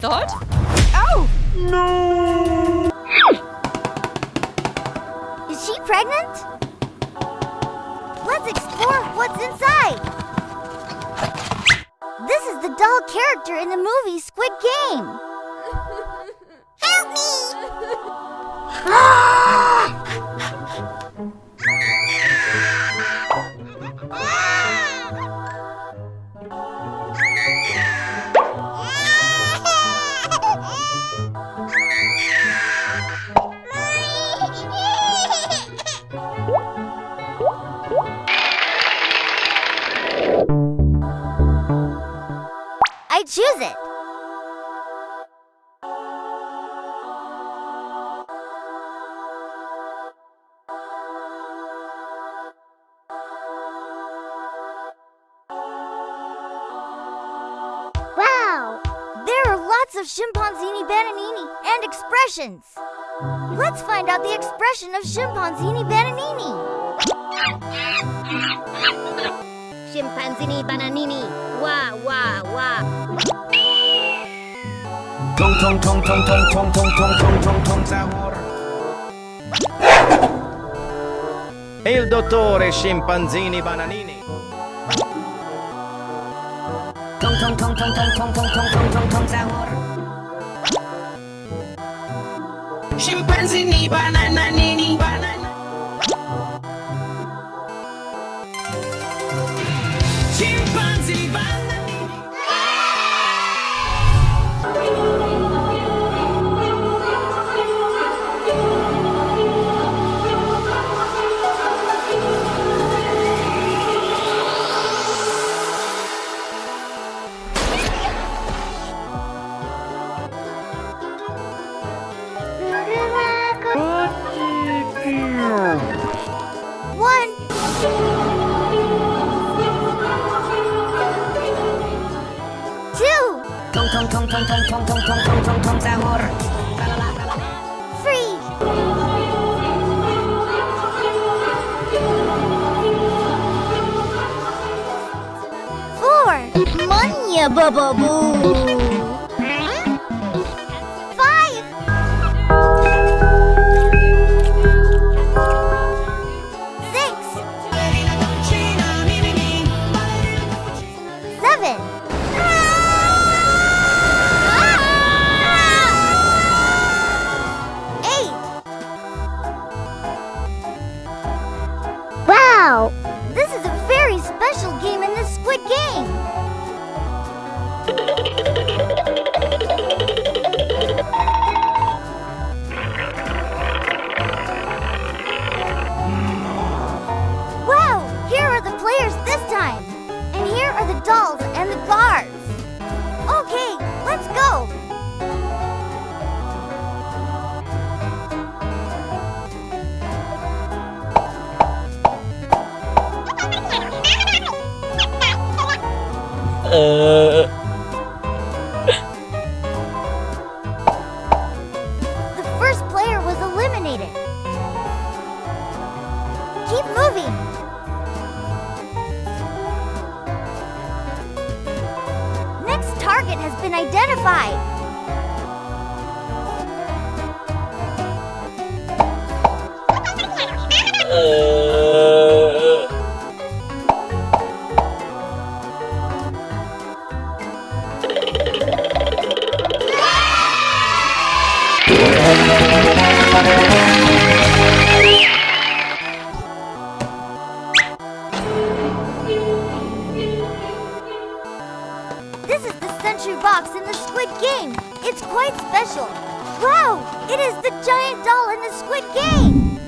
Thought? Oh! No! Is she pregnant? Let's explore what's inside. This is the doll character in the movie Squid Game. Help me! I choose it. Wow! There are lots of Scimpanzini Bananini and expressions. Let's find out the expression of Scimpanzini Bananini. Scimpanzini Bananini. Wah, wah, wah. Tong tong tong tong tong tong tong tong tong tong tong sahur. Il dottore Scimpanzini Bananini. Tong tong tong tong tong tong tong tong tong tong tong sahur. Scimpanzini Bananini banana. Scimpanzini Bananini. One. Two. Tong tong tong tong tong tong tong tong tong tong tong sahur. Three. Four. Manya baba boo. Five. Six. Seven. Eight. Wow! This is a very special game in the Squid Game. Wow! Here are the players this time. And here are the dolls and the guards. Okay, let's go. The first player was eliminated. Keep moving. Next target has been identified. This is the sentry box in the Squid Game. It's quite special. Wow! It is the giant doll in the Squid Game.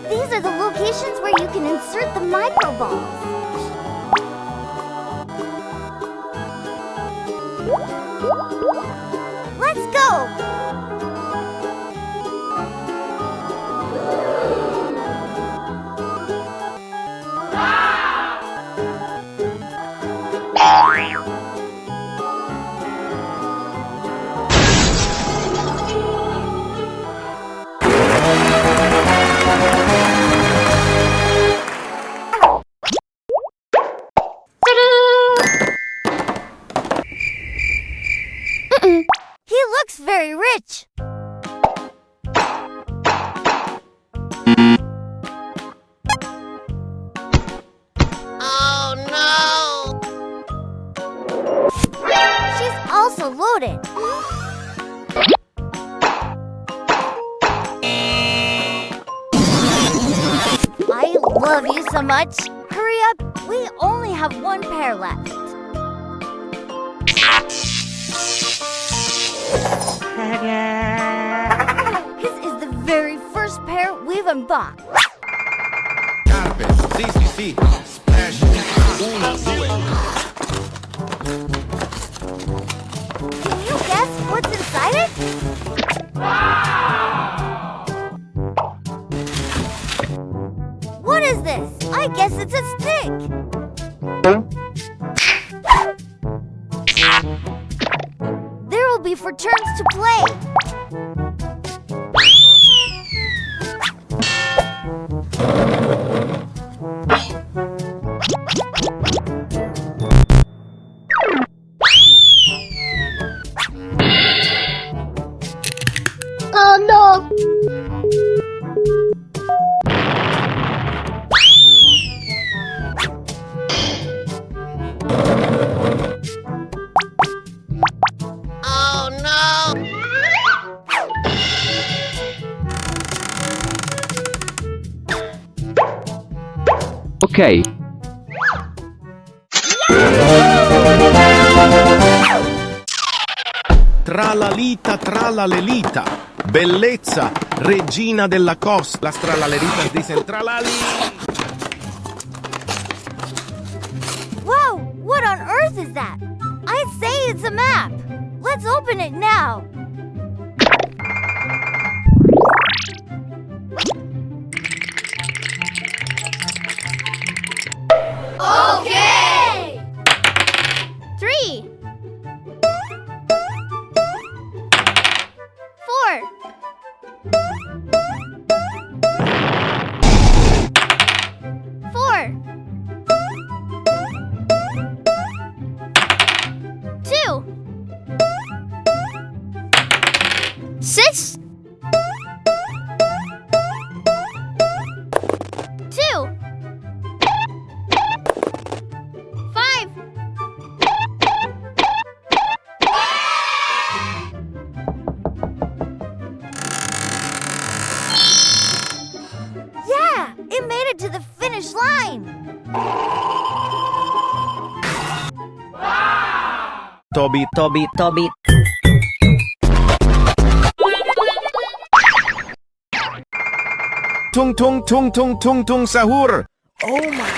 These are the locations where you can insert the micro balls. Let's go! He looks very rich. Oh no! She's also loaded. I love you so much. Hurry up. We only have one pair left. This is the very first pair we've unboxed. Carpet, sì. Splash. 1, 2. Can you guess what's inside it? What is this? I guess it's a stick. There will be for turns to play. Oh no! Oh no! Ok. Tralalita, tralalelita. Bellezza, regina della costa. Las tralaleritas dicen tralali. Whoa! What on earth is that? I'd say it's a map. Let's open it now. Okay! 3 4 4 2 6 2 5 Yeah, it made it to the finish line. Toby. Tung sahur. Oh my.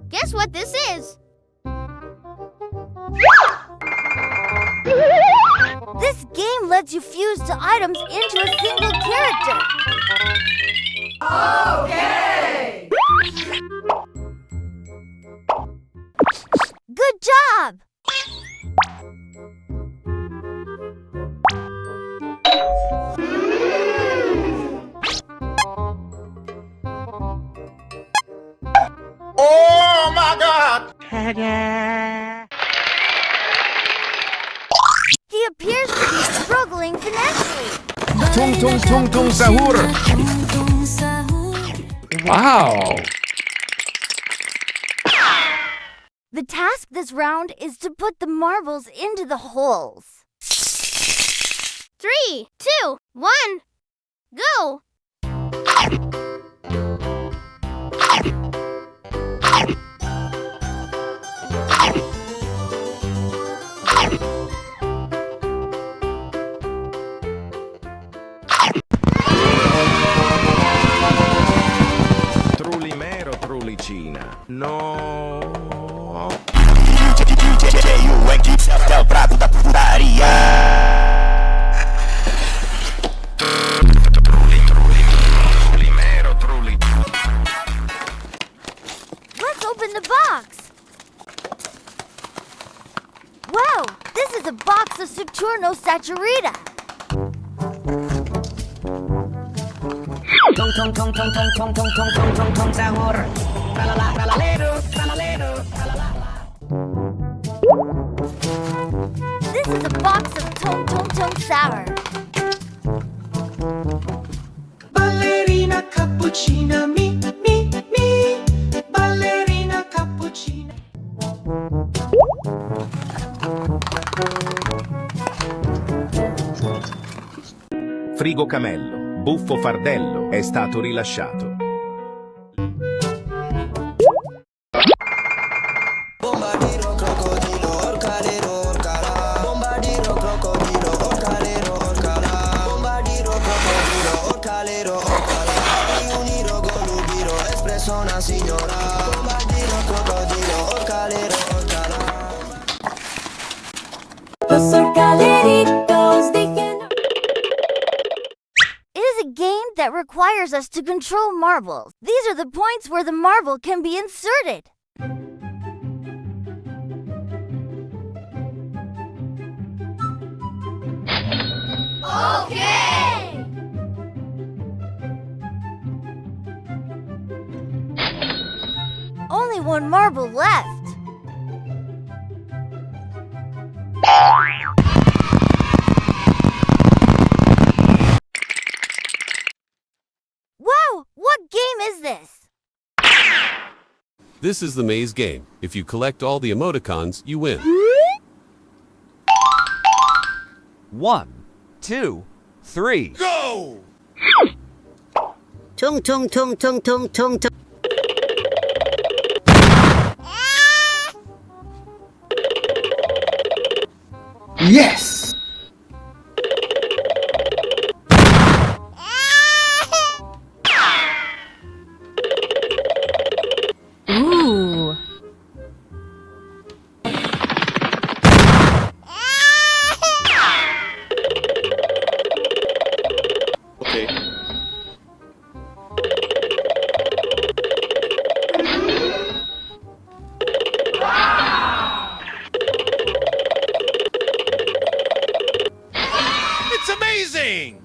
Guess what this is? This game lets you fuse two items into a single character. Okay! Good job! Oh my God! He appears to be struggling financially. Tung sahur. Wow. The task this round is to put the marbles into the holes. 3, 2, 1, go! Trulimero, trulicina. No. É o prato da putaria. Let's open the box. Wow, this is a box of Saturno Saturita. Tung sahur. This is a box of Tong Tong Tong Sour. Ballerina cappuccina, mi, ballerina cappuccina. Frigo Camello, buffo fardello, è stato rilasciato. Bombardiro crocodilo, orcalero, orcala. Bombardiro crocodilo, orcalero, orcala. Bombardiro crocodilo, orcalero, orcala. Uniro golubiro, espresso una signora. Bombardiro crocodilo, orcalero, orcala. Los orcaleritos dicen. It is a game that requires us to control marbles. These are the points where the marble can be inserted. Okay! Only one marble left. Whoa! What game is this? This is the maze game. If you collect all the emoticons, you win. 1, 2, 3. Tung tung tung tung tung tung tung. Yes! Ooh. It's amazing!